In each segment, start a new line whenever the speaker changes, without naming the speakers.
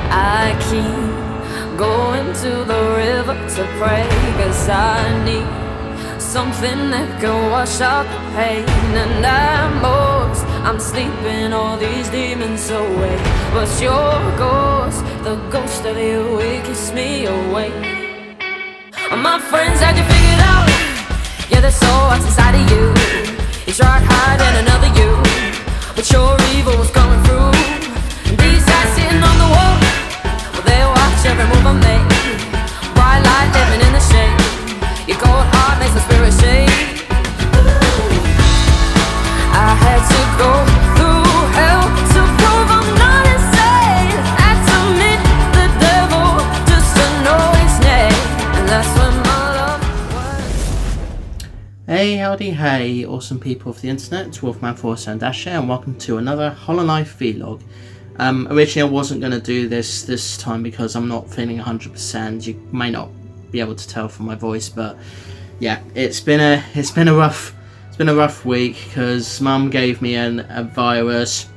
I keep going to the river to pray, 'cause I need something that can wash out the pain. And I'm sleeping all these demons away, but your ghost, the ghost of you, it keeps me awake. My friends had you figured out, yeah, there's so what's inside of you. You tried hiding another you, but your evil was coming through. And these guys sitting on the wall, well, they watch every move I make. Bright light living in the shade, your cold heart makes my spirit shake. I had to go through hell to prove I'm not insane. Had to meet the devil just to know his name, and that's when my love was.
Hey, howdy, hey, awesome people of the internet, Wolfman4 and Dash here, and welcome to another Hollow Knight vlog. Originally I wasn't going to do this time because I'm not feeling 100%. You may not be able to tell from my voice, but yeah, it's been a rough week because Mum gave me a virus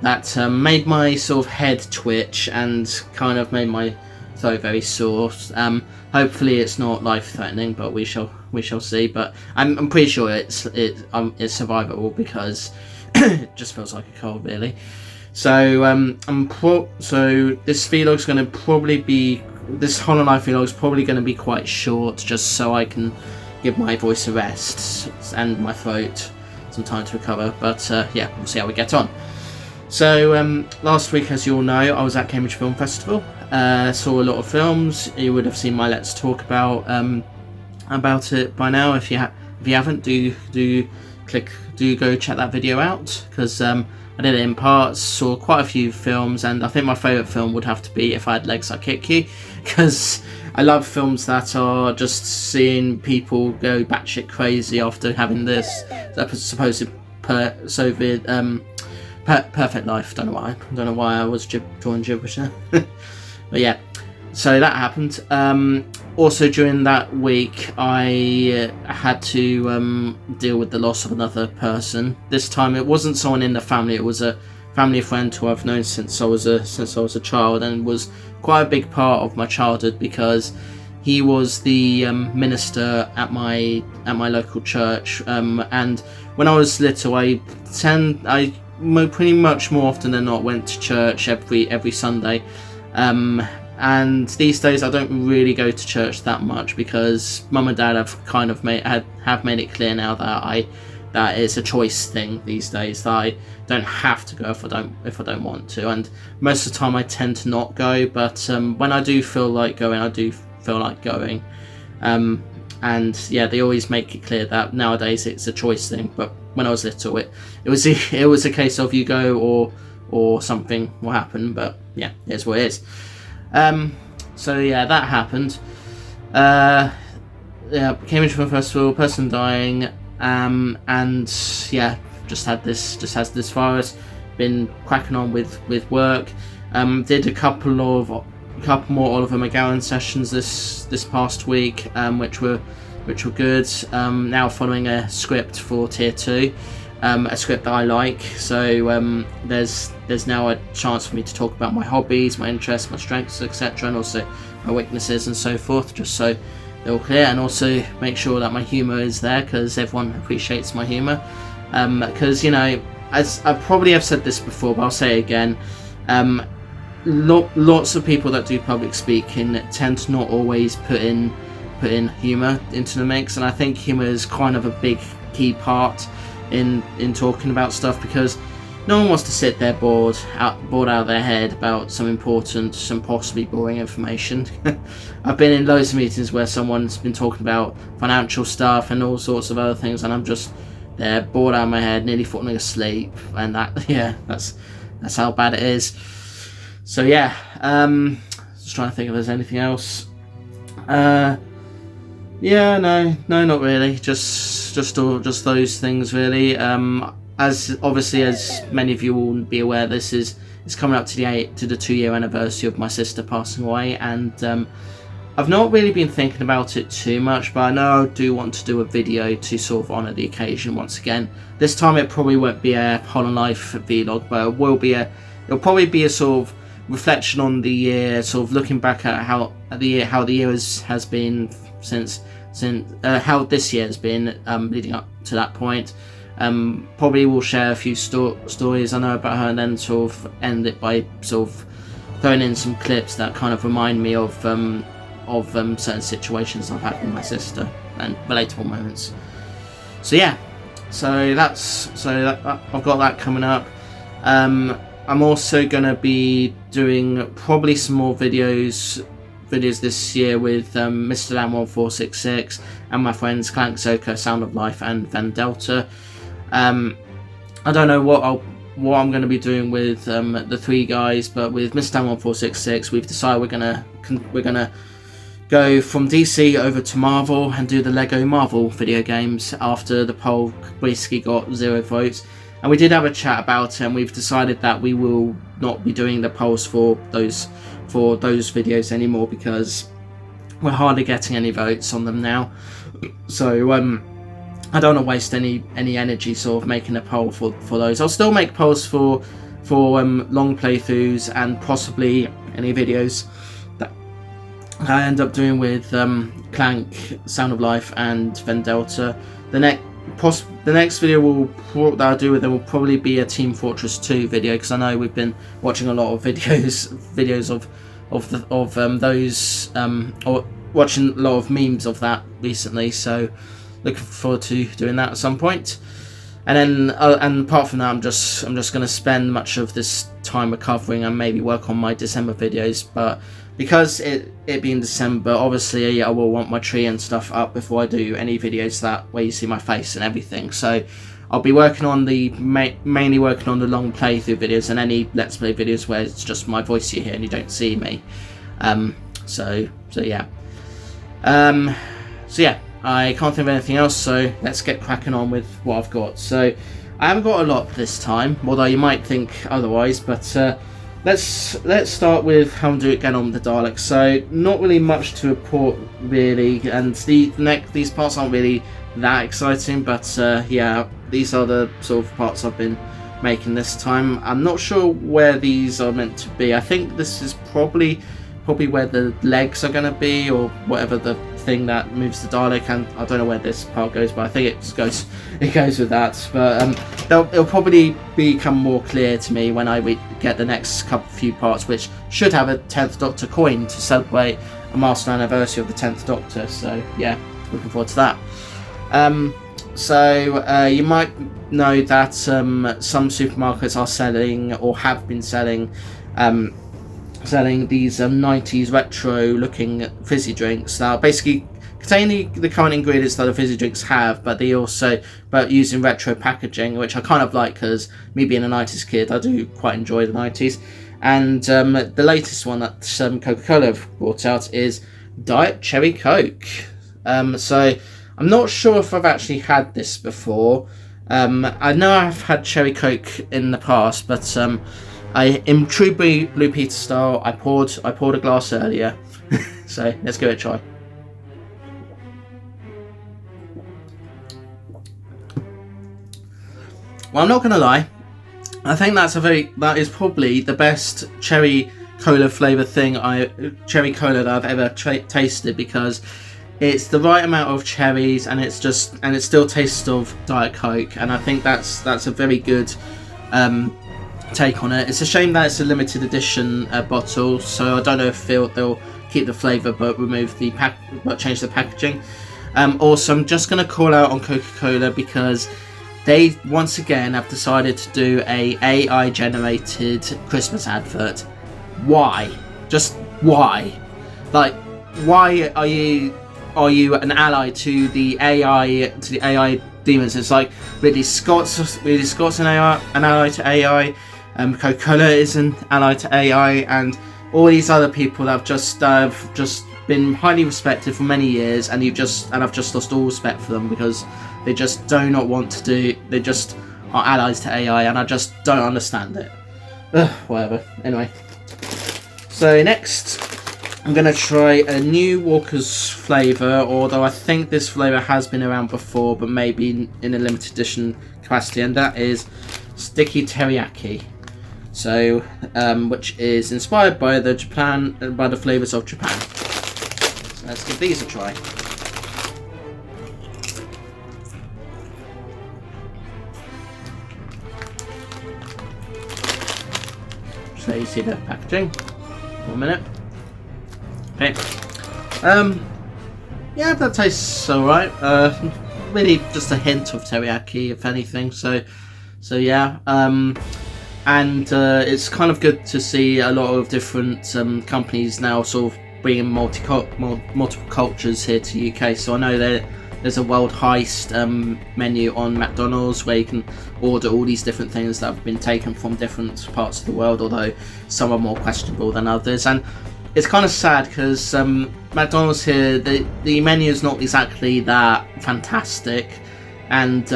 that made my sort of head twitch and kind of made my throat very sore. Hopefully it's not life-threatening, but we shall see. But I'm pretty sure it's survivable because it just feels like a cold, really. So so this vlog's going to probably be, this Hollow Knight vlog's probably going to be quite short, just so I can give my voice a rest and my throat some time to recover. But yeah, we'll see how we get on. So last week, as you all know, I was at Cambridge Film Festival. Saw a lot of films. You would have seen my Let's Talk about it by now. If you haven't, do go check that video out, because I did it in parts. Saw quite a few films, and I think my favourite film would have to be If I Had Legs I'd Kick You, because I love films that are just seeing people go batshit crazy after having this supposed perfect life. Don't know why I was drawing gibberish there. But yeah, so that happened. Also during that week, I had to deal with the loss of another person. This time it wasn't someone in the family. It was a family friend who I've known since I was a child, and was quite a big part of my childhood because he was the minister at my local church. And when I was little, I pretty much more often than not went to church every Sunday. And these days I don't really go to church that much because Mum and Dad have kind of made it clear now that it's a choice thing these days, that I don't have to go if I don't want to. And most of the time I tend to not go, but when I do feel like going, I do feel like going. And yeah, they always make it clear that nowadays it's a choice thing, but when I was little it was a case of you go or something will happen. But yeah, it's what it is. So yeah, that happened. Yeah, Cambridge Film Festival, person dying, and yeah, just had this virus. Been cracking on with work. Did a couple more Oliver McGowan sessions this past week, which were good. Now following a script for Tier 2. A script that I like, so there's now a chance for me to talk about my hobbies, my interests, my strengths, etc., and also my weaknesses and so forth, just so they're all clear, and also make sure that my humour is there, because everyone appreciates my humour. Because as I probably have said this before, but I'll say it again, lots of people that do public speaking tend to not always put in humour into the mix, and I think humour is kind of a big key part in talking about stuff, because no one wants to sit there bored out of their head about some important, some possibly boring information. I've been in loads of meetings where someone's been talking about financial stuff and all sorts of other things, and I'm just there bored out of my head, nearly falling asleep, and that's how bad it is. So yeah, just trying to think if there's anything else. Yeah, no, not really. Just those things, really. As many of you will be aware, it's coming up to the 2-year anniversary of my sister passing away, and I've not really been thinking about it too much, but I know I do want to do a video to sort of honour the occasion once again. This time it probably won't be a Hollow Knight vlog, but it'll probably be a sort of reflection on the year, sort of looking back at how the year has been since how this year has been leading up to that point. Probably will share a few stories I know about her, and then sort of end it by sort of throwing in some clips that kind of remind me of certain situations I've had with my sister and relatable moments. So yeah, I've got that coming up. I'm also gonna be doing probably some more videos this year with Mr. Lamb 1466 and my friends Clank Zoka, Sound of Life, and Van Delta. I don't know what I'm going to be doing with the three guys, but with Mr. Lamb 1466, we've decided we're gonna go from DC over to Marvel and do the Lego Marvel video games after the poll basically got 0 votes. And we did have a chat about it, and we've decided that we will not be doing the polls for those videos anymore because we're hardly getting any votes on them now. So I don't want to waste any energy sort of making a poll for those. I'll still make polls for long playthroughs and possibly any videos that I end up doing with Clank, Sound of Life, and Vendelta. The next video that I'll do with them will probably be a Team Fortress 2 video, because I know we've been watching a lot of videos of those, or watching a lot of memes of that recently. So looking forward to doing that at some point. And then, and apart from that, I'm just going to spend much of this time recovering and maybe work on my December videos. But because it being December, obviously I will want my tree and stuff up before I do any videos where you see my face and everything. So I'll be working on mainly working on the long playthrough videos and any Let's Play videos where it's just my voice you hear and you don't see me. So yeah. I can't think of anything else, so let's get cracking on with what I've got. So I haven't got a lot this time, although you might think otherwise, but let's start with how I'm getting on with the Daleks. So not really much to report really, and these parts aren't really that exciting, but yeah, these are the sort of parts I've been making this time. I'm not sure where these are meant to be. I think this is probably where the legs are going to be, or whatever the thing that moves the Dalek, and I don't know where this part goes, but I think it goes with that. But it'll probably become more clear to me when I get the next few parts, which should have a 10th Doctor coin to celebrate a milestone anniversary of the 10th Doctor. So yeah, looking forward to that. So you might know that some supermarkets are selling, or have been selling these 90s retro looking fizzy drinks that basically contain the current ingredients that the fizzy drinks have, but using retro packaging, which I kind of like, because me being a 90s kid, I do quite enjoy the 90s. And the latest one that Coca-Cola have brought out is Diet Cherry Coke. So I'm not sure if I've actually had this before. I know I've had Cherry Coke in the past, but in true Blue Peter style, I poured a glass earlier. So let's give it a try. Well, I'm not gonna lie, I think that is probably the best cherry cola flavour cherry cola that I've ever tasted, because it's the right amount of cherries, and it still tastes of Diet Coke, and I think that's a very good take on it. It's a shame that it's a limited edition bottle, so I don't know if they'll keep the flavour but change the packaging. Also, I'm just going to call out on Coca-Cola, because they once again have decided to do a AI generated Christmas advert. Why? Just why? Like, why are you an ally to the AI demons? It's like Ridley Scott's an ally to AI. Coca-Cola is an ally to AI, and all these other people that have just been highly respected for many years, and I've just lost all respect for them, because they just do not want to do. They just are allies to AI, and I just don't understand it. Whatever. Anyway, so next I'm gonna try a new Walker's flavour, although I think this flavour has been around before, but maybe in a limited edition capacity, and that is Sticky Teriyaki. So, which is inspired by the flavors of Japan. So let's give these a try. So you see the packaging. 1 minute. Okay. Yeah, that tastes alright. Really just a hint of teriyaki, if anything. So yeah. And it's kind of good to see a lot of different companies now sort of bringing multiple cultures here to UK. So I know that there's a World Heist menu on McDonald's where you can order all these different things that have been taken from different parts of the world, although some are more questionable than others. And it's kind of sad because McDonald's here, the menu is not exactly that fantastic. And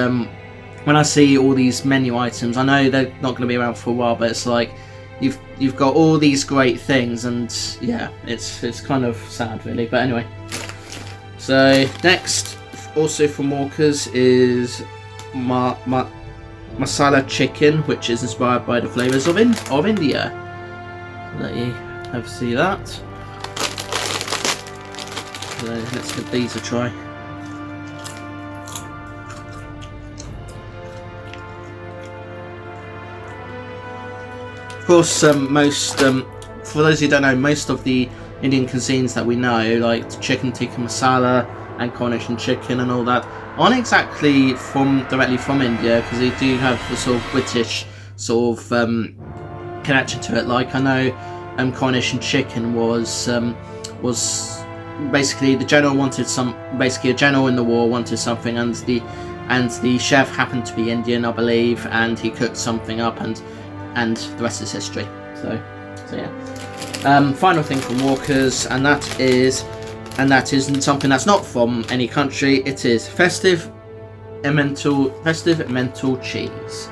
when I see all these menu items, I know they're not going to be around for a while, but it's like you've got all these great things, and yeah, it's kind of sad really. But anyway, so next, also from Walkers, is masala chicken, which is inspired by the flavors of India. Let you have a see that. So let's give these a try. Of course, for those who don't know, most of the Indian cuisines that we know, like chicken tikka masala and coronation chicken and all that, aren't exactly directly from India, because they do have the sort of British sort of connection to it. Like I know, coronation chicken was basically the general wanted a general in the war wanted something, and the chef happened to be Indian, I believe, and he cooked something up, and the rest is history. So yeah. Final thing from Walkers, and that is something that's not from any country. It is festive emmental cheese.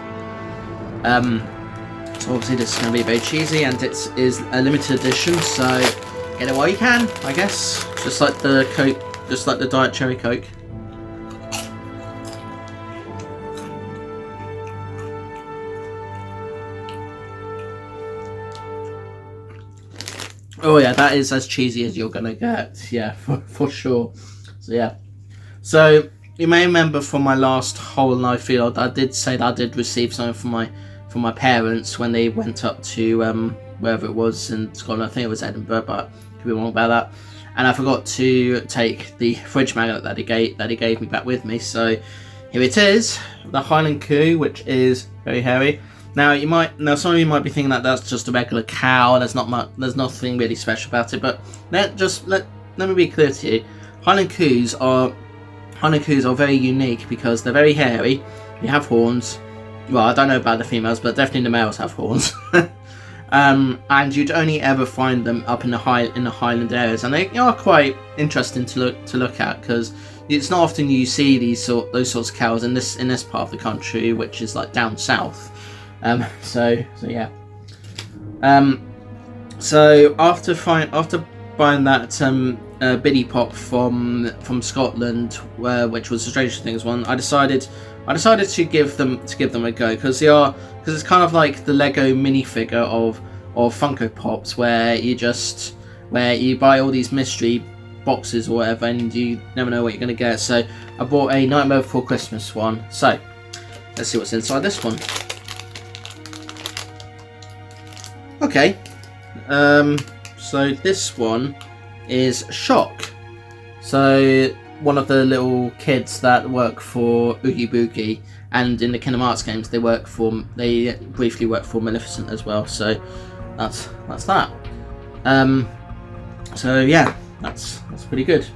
So obviously this is going to be very cheesy, and it is a limited edition, so get it while you can, I guess. Just like the Coke, just like the Diet Cherry Coke. Oh yeah, that is as cheesy as you're gonna get. Yeah, for sure. So yeah. So you may remember from my last whole life field, I did say that I did receive something from my parents when they went up to wherever it was in Scotland. I think it was Edinburgh, but I could be wrong about that. And I forgot to take the fridge magnet that he gave me back with me. So here it is, the Highland Coo, which is very hairy. Now some of you might be thinking that that's just a regular cow. There's nothing really special about it. But let me be clear to you. Highland Coos are very unique because they're very hairy. They have horns. Well, I don't know about the females, but definitely the males have horns. And you'd only ever find them up in the Highland areas, and they are quite interesting to look at, because it's not often you see those sorts of cows in this part of the country, which is like down south. So yeah. So after buying that Biddy Pop from Scotland, which was the Stranger Things one, I decided to give them a go, because it's kind of like the Lego minifigure of Funko Pops, where you buy all these mystery boxes or whatever, and you never know what you're going to get. So I bought a Nightmare Before Christmas one. So let's see what's inside this one. Okay, so this one is Shock. So one of the little kids that work for Oogie Boogie, and in the Kingdom Hearts games they briefly work for Maleficent as well. So that's that. So yeah, that's pretty good.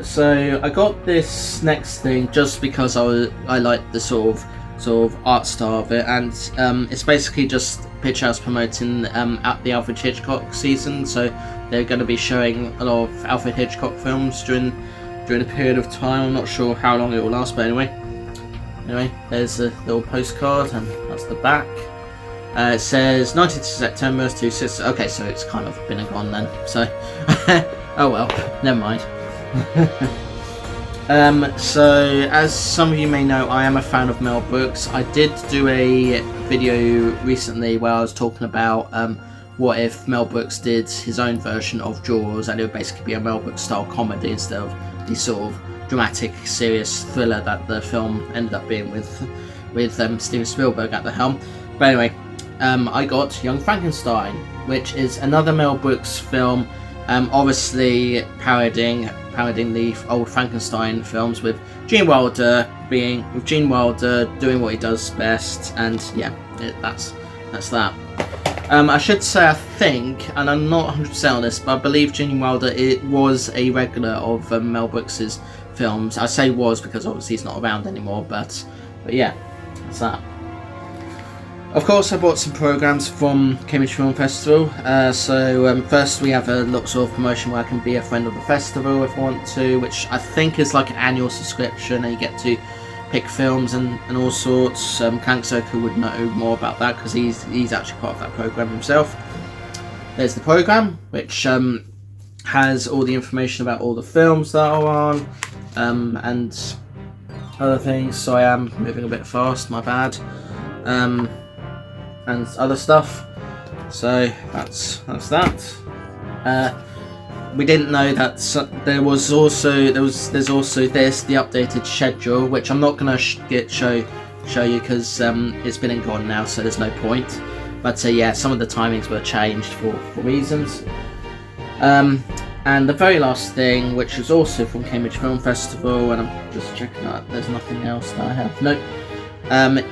So I got this next thing just because I like the sort of art style of it, and it's basically just Pitch House promoting at the Alfred Hitchcock season. So they're going to be showing a lot of Alfred Hitchcock films during a period of time. I'm not sure how long it will last, but anyway, there's a little postcard, and that's the back. It says 19th September to 6. Okay, so it's kind of been and gone then. So oh well, never mind. So as some of you may know, I am a fan of Mel Brooks. I did do a video recently where I was talking about what if Mel Brooks did his own version of Jaws, and it would basically be a Mel Brooks style comedy instead of the sort of dramatic, serious thriller that the film ended up being with Steven Spielberg at the helm. But anyway, I got Young Frankenstein, which is another Mel Brooks film, obviously parodying the old Frankenstein films, with Gene Wilder doing what he does best, and yeah, that's that. I should say, I think, and I'm not 100% on this, but I believe Gene Wilder was a regular of Mel Brooks's films. I say was because obviously he's not around anymore, but yeah, that's that. Of course, I bought some programs from Cambridge Film Festival. First we have a little sort of promotion where I can be a friend of the festival if I want to, which I think is like an annual subscription, and you get to pick films and all sorts. Kank Soka would know more about that because he's actually part of that program himself. There's the program, which has all the information about all the films that are on, and other things. So I am moving a bit fast, my bad. And other stuff. So that's that. We didn't know that there's also the updated schedule, which I'm not gonna show you because it's been and gone now, so there's no point. But yeah, some of the timings were changed for reasons. And the very last thing, which is also from Cambridge Film Festival, and I'm just checking that there's nothing else that I have. Nope.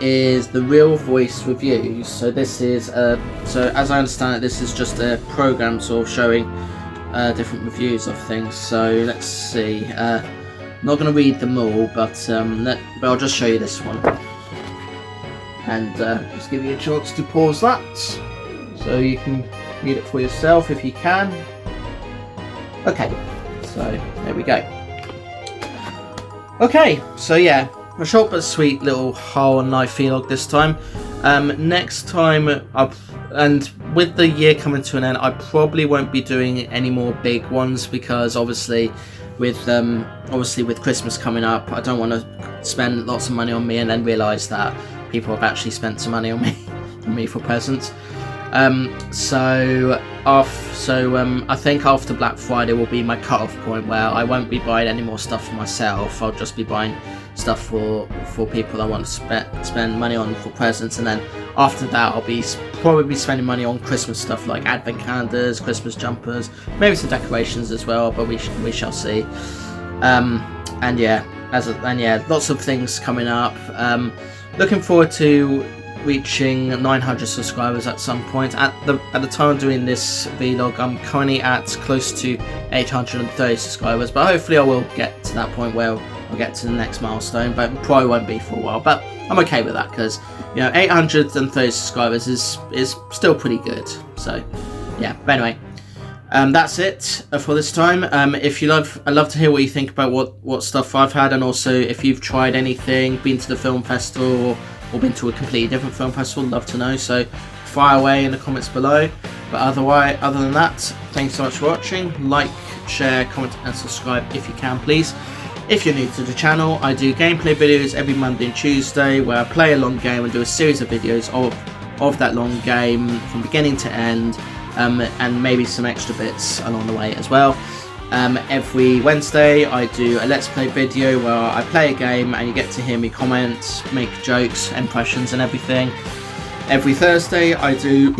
Is the Real Voice reviews. So this is so as I understand it, this is just a program sort of showing different reviews of things. So let's see. I'm not going to read them all, but I'll just show you this one, and just give you a chance to pause that so you can read it for yourself if you can. Okay, so there we go. Okay, so yeah, a short but sweet little whole and life vlog this time. Next time, and with the year coming to an end, I probably won't be doing any more big ones because obviously with Christmas coming up, I don't want to spend lots of money on me and then realise that people have actually spent some money on me for presents. I think after Black Friday will be my cut-off point where I won't be buying any more stuff for myself. I'll just be buying stuff for people that want to spend money on for presents, and then after that I'll be probably spending money on Christmas stuff like advent calendars, Christmas jumpers, maybe some decorations as well, but we shall see. And yeah, lots of things coming up. Looking forward to reaching 900 subscribers at some point. At the time of doing this vlog, I'm currently at close to 830 subscribers, but hopefully I will get to that point where I'll get to the next milestone, but probably won't be for a while. But I'm okay with that because 830 subscribers is still pretty good. So yeah, but anyway, that's it for this time. I'd love to hear what you think about what stuff I've had, and also if you've tried anything, been to the film festival or been to a completely different film festival, love to know. So fire away in the comments below. But other than that, thanks so much for watching. Like, share, comment and subscribe if you can, please. If you're new to the channel, I do gameplay videos every Monday and Tuesday where I play a long game and do a series of videos of that long game from beginning to end, and maybe some extra bits along the way as well. Every Wednesday I do a Let's Play video where I play a game and you get to hear me comment, make jokes, impressions and everything. Every Thursday I do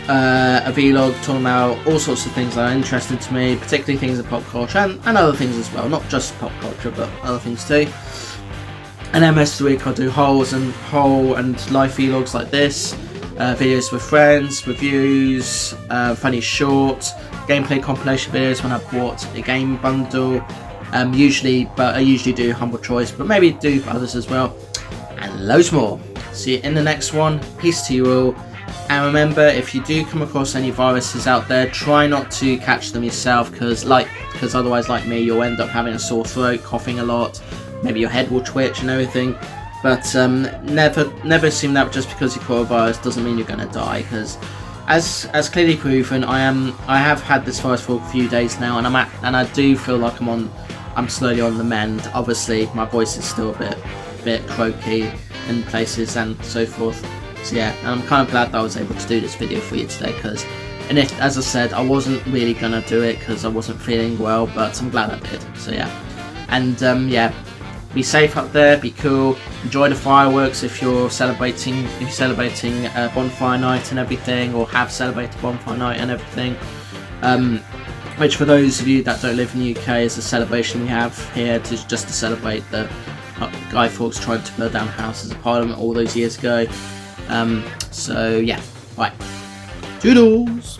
a vlog talking about all sorts of things that are interesting to me, particularly things of pop culture and other things as well, not just pop culture but other things too. And then rest of the week I'll do whole and life vlogs like this, videos with friends, reviews, funny shorts, gameplay compilation videos when I've bought a game bundle, I usually do Humble Choice, but maybe do others as well, and loads more. See you in the next one. Peace to you all, and remember, if you do come across any viruses out there, try not to catch them yourself, because otherwise, like me, you'll end up having a sore throat, coughing a lot, maybe your head will twitch and everything. But never assume that just because you caught a virus doesn't mean you're going to die, because as clearly proven, I have had this virus for a few days now, and I do feel like I'm on I'm slowly on the mend. Obviously, my voice is still a bit croaky in places and so forth. So yeah, and I'm kind of glad that I was able to do this video for you today, as I said, I wasn't really gonna do it because I wasn't feeling well, but I'm glad I did. So yeah, and yeah, be safe up there, be cool, enjoy the fireworks if you're celebrating bonfire night and everything, or have celebrated bonfire night and everything. Which, for those of you that don't live in the UK, is a celebration we have here just to celebrate the Guy Fawkes tried to burn down Houses of Parliament all those years ago. So yeah, right. Toodles!